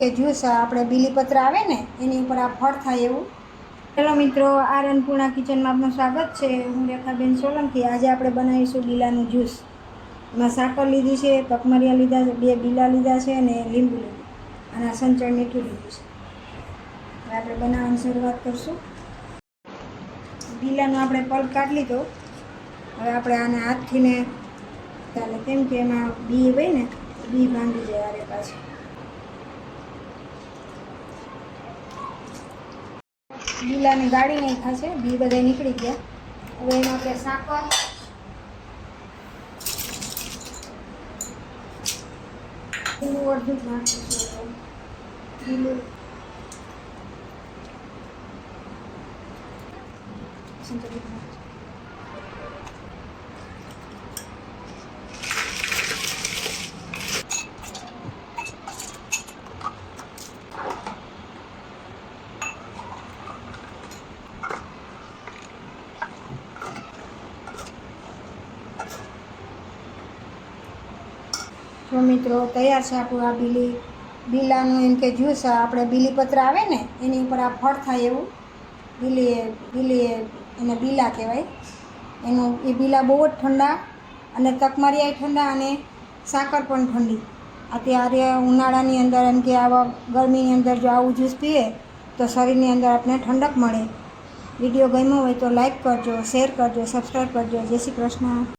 કે જ્યુસ આપણે બીલીપત્ર આવે ને એની ઉપર આ ફળ થાય એવું. હેલો મિત્રો, આ અન્નપૂર્ણા કિચનમાં આપનું સ્વાગત છે. હું રેખાબેન સોલંકી. આજે આપણે બનાવીશું બીલાનું જ્યુસ. એમાં સાકર લીધી છે, તકમરિયા લીધા છે, 2 બીલા લીધા છે અને લીંબુ લીધું અને સંચળ મીઠું લીધું છે. હવે આપણે બનાવવાની શરૂઆત કરશું. બીલાનો આપણે પલ્પ કાઢી લીધો. હવે આપણે આને હાથથી ને ચાલે, કેમ કે એમાં બી હોય ને, બી ભાંગી જાય આરે પાછી. બીલાને ગાળી નાખ્યા છે, બી બધા નીકળી ગયા. હવે એમાં આપણે સાકર, લીંબુ અડધું જ નાખીશું. લીંબુ જો મિત્રો, તૈયાર છે આપણું આ બીલાનું એમ કે જ્યુસ. આપણે બીલીપત્ર આવે ને એની ઉપર આ ફળ થાય એવું. બીલી એને બીલા કહેવાય. એનું એ બીલા બહુ જ ઠંડા અને તકમરિયા ઠંડા અને સાકર પણ ઠંડી. અત્યારે ઉનાળાની અંદર એમ કે આવા ગરમીની અંદર જો આવું જ્યુસ પીએ તો શરીરની અંદર આપણે ઠંડક મળે. વિડીયો ગમ્યો હોય તો લાઈક કરજો, શેર કરજો, સબસ્ક્રાઈબ કરજો. જય શ્રી કૃષ્ણ.